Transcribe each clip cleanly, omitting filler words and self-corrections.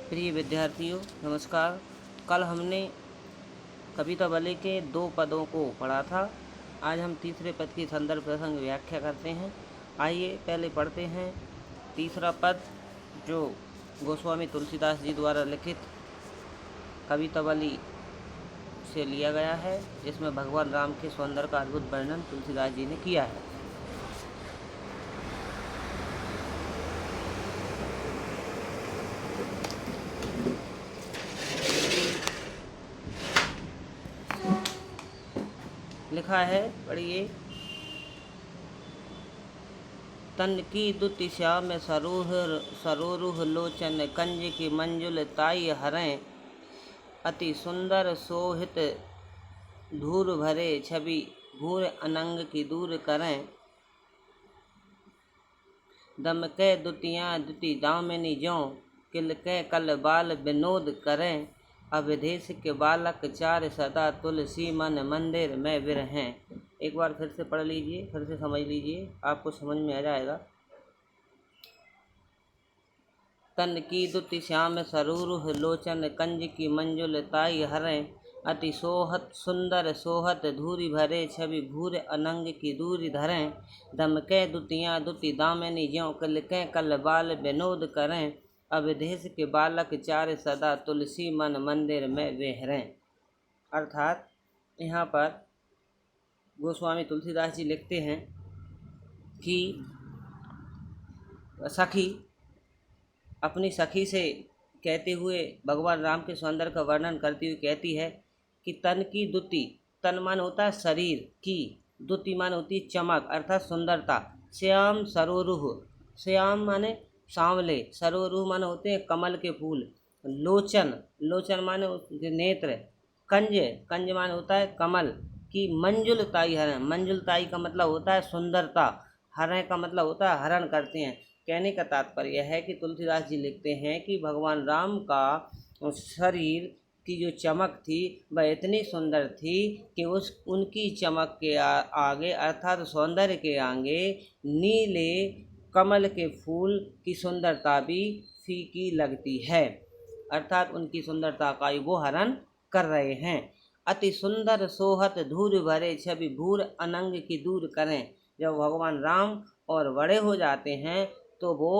प्रिय विद्यार्थियों नमस्कार। कल हमने कविता वाले के 2 पदों को पढ़ा था। आज हम तीसरे पद की संदर्भ प्रसंग व्याख्या करते हैं। आइए पहले पढ़ते हैं तीसरा पद, जो गोस्वामी तुलसीदास जी द्वारा लिखित कविता वाली से लिया गया है, जिसमें भगवान राम के सौंदर्य का अद्भुत वर्णन तुलसीदास जी ने किया है। लिखा है, पढ़िए। तन की दुति श्याम सरोरुह लोचन कंज की मंजुल ताई हरें अति सुंदर सोहित धूर भरे छवि भूर अनंग की दूर करें। दम के दुतियाँ दुति दामिनी ज्यों किल के कल बाल विनोद करें। अवधेश के बालक चार सदा तुलसी मन मंदिर में विरहें। एक बार फिर से पढ़ लीजिए, फिर से समझ लीजिए, आपको समझ में आ जाएगा। तन की दुति श्याम सरूरुह लोचन कंज की मंजुल ताई हरें अति सोहत सुंदर सोहत धूरी भरे छवि भूर अनंग की दूरी धरें। दमके दुतियाँ दुति दामिनी ज्यों किलके कल बाल विनोद करें। अवधेश के बालक चार सदा तुलसी मन मंदिर में विहरें। अर्थात यहाँ पर गोस्वामी तुलसीदास जी लिखते हैं कि सखी अपनी सखी से कहते हुए भगवान राम के सौंदर्य का वर्णन करती हुई कहती है कि तन की दुति, तन मान होता है शरीर की, दुति मान होती है चमक अर्थात सुंदरता। श्याम सरोरुह, श्याम माने सांवले, सरोरुह माने होते हैं कमल के फूल। लोचन, लोचन माने नेत्र। कंज, कंज माने होता है कमल की। मंजुल ताई हरण, मंजुल ताई का मतलब होता है सुंदरता। हरण का मतलब होता है हरण करते हैं। कहने का तात्पर्य है कि तुलसीदास जी लिखते हैं कि भगवान राम का शरीर की जो चमक थी वह इतनी सुंदर थी कि उनकी चमक के आगे अर्थात सौंदर्य के आगे नीले कमल के फूल की सुंदरता भी फीकी लगती है। अर्थात उनकी सुंदरता का वो हरण कर रहे हैं। अति सुंदर सोहत धूर भरे छवि भूर अनंग की दूर करें। जब भगवान राम और बड़े हो जाते हैं तो वो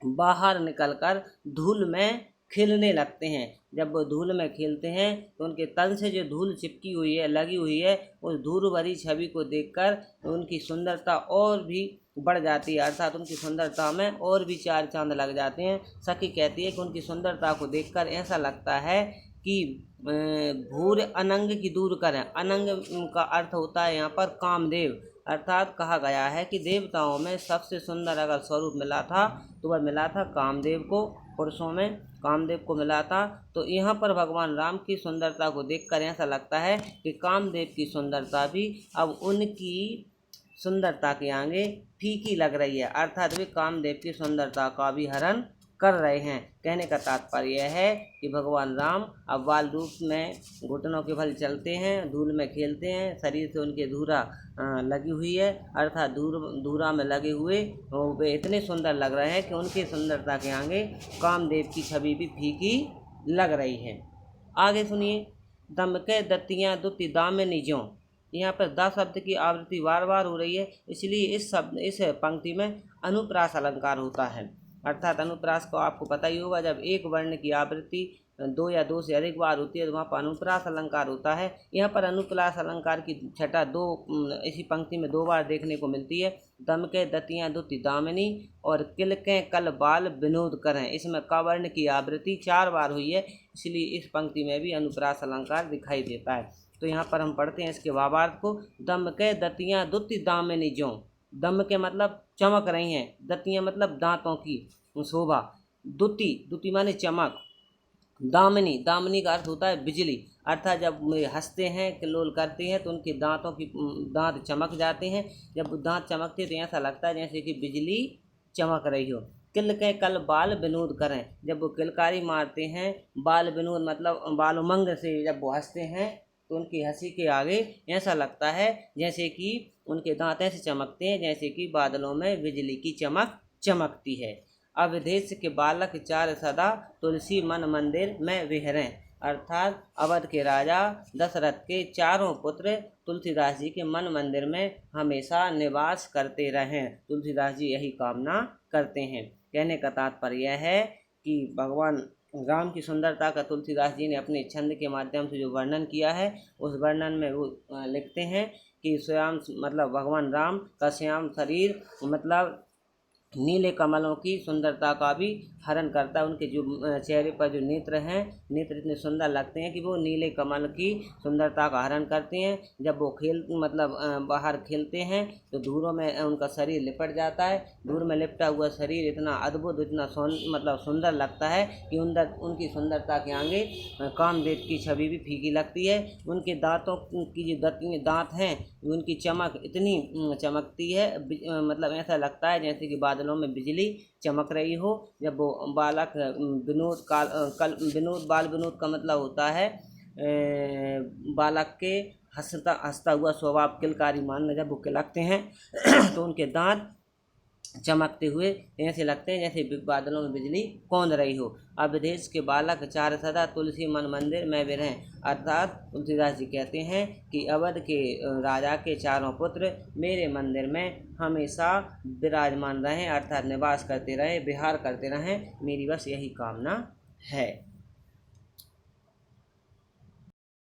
बाहर निकलकर धूल में खिलने लगते हैं। जब वो धूल में खिलते हैं तो उनके तन से जो धूल चिपकी हुई है, लगी हुई है, उस धूल भरी छवि को देखकर उनकी सुंदरता और भी बढ़ जाती है। अर्थात उनकी सुंदरता में और भी चार चांद लग जाते हैं। सखी कहती है कि उनकी सुंदरता को देखकर ऐसा लगता है कि भूर अनंग की दूर करें। अनंग का अर्थ होता है यहाँ पर कामदेव। अर्थात कहा गया है कि देवताओं में सबसे सुंदर अगर स्वरूप मिला था तो वह मिला था कामदेव को। पुरुषों में कामदेव को मिला था। तो यहाँ पर भगवान राम की सुंदरता को देखकर ऐसा लगता है कि कामदेव की सुंदरता भी अब उनकी सुंदरता के आगे फीकी लग रही है। अर्थात वे कामदेव की सुंदरता का भी हरण कर रहे हैं। कहने का तात्पर्य है कि भगवान राम अब बाल रूप में घुटनों के बल चलते हैं, धूल में खेलते हैं, शरीर से उनके धूरा लगी हुई है। अर्थात धूरा में लगे हुए वे इतने सुंदर लग रहे हैं कि उनकी सुंदरता के आगे कामदेव की छवि भी फीकी लग रही है। आगे सुनिए। दमके दतियाँ दुति दामिनी ज्यों, यहाँ पर द शब्द की आवृत्ति बार बार हो रही है, इसलिए इस पंक्ति में अनुप्रास अलंकार होता है। अर्थात अनुप्रास को आपको पता ही होगा, जब एक वर्ण की आवृत्ति दो या दो से अधिक बार होती है तो वहाँ पर अनुप्रास अलंकार होता है। यहाँ पर अनुप्रास अलंकार की छटा इसी पंक्ति में 2 बार देखने को मिलती है। दमके दतियाँ दुति दामिनी और किलके कल बाल विनोद करें, इसमें क वर्ण की आवृत्ति 4 बार हुई है, इसलिए इस पंक्ति में भी अनुप्रास अलंकार दिखाई देता है। तो यहाँ पर हम पढ़ते हैं इसके भावार्थ को। दमके दतियाँ दुति दामिनी ज्यों, दम के मतलब चमक रही हैं, दतियाँ मतलब दांतों की शोभा, दुति, दुति माने चमक, दामिनी, दामिनी का अर्थ होता है बिजली। अर्थात जब हंसते हैं, किल्लोल करते हैं तो उनके दांतों की दांत चमक जाते हैं। जब दांत चमकते तो ऐसा लगता है जैसे कि बिजली चमक रही हो। किल के कल बाल विनोद करें, जब वो किलकारी मारते हैं, बाल विनोद मतलब बाल उमंग से जब वो हंसते हैं तो उनकी हंसी के आगे ऐसा लगता है जैसे कि उनके दांत ऐसे चमकते हैं जैसे कि बादलों में बिजली की चमक चमकती है। अवधेश के बालक चार सदा तुलसी मन मंदिर में विहरें। अर्थात अवध के राजा दशरथ के चारों पुत्र तुलसीदास जी के मन मंदिर में हमेशा निवास करते रहें। तुलसीदास जी यही कामना करते हैं। कहने का तात्पर्य यह है कि भगवान राम की सुंदरता का तुलसीदास जी ने अपने छंद के माध्यम से जो वर्णन किया है, उस वर्णन में वो लिखते हैं कि श्याम मतलब भगवान राम का श्याम शरीर मतलब नीले कमलों की सुंदरता का भी हरण करता है। उनके जो चेहरे पर जो नेत्र हैं, नेत्र इतने सुंदर लगते हैं कि वो नीले कमल की सुंदरता का हरण करते हैं। जब वो बाहर खेलते हैं तो धूलों में उनका शरीर लिपट जाता है। धूल में लिपटा हुआ शरीर इतना अद्भुत, इतना सुंदर लगता है कि उनकी सुंदरता के आगे कामदेव की छवि भी फीकी लगती है। उनके दांतों की जो दांत हैं, उनकी चमक इतनी चमकती है, मतलब ऐसा लगता है जैसे कि बादलों में बिजली चमक रही हो। जब वो बालक बाल विनोद का मतलब होता है बालक के हंसता हुआ स्वभाव किलकारी मान, जब वो किलकते हैं तो उनके दांत चमकते हुए ऐसे लगते हैं जैसे बादलों में बिजली कौंध रही हो। अवधेश के बालक चार सदा तुलसी मन मंदिर में विरहें। अर्थात तुलसीदास जी कहते हैं कि अवध के राजा के चारों पुत्र मेरे मंदिर में हमेशा विराजमान रहें, अर्थात निवास करते रहें, विहार करते रहें। मेरी बस यही कामना है।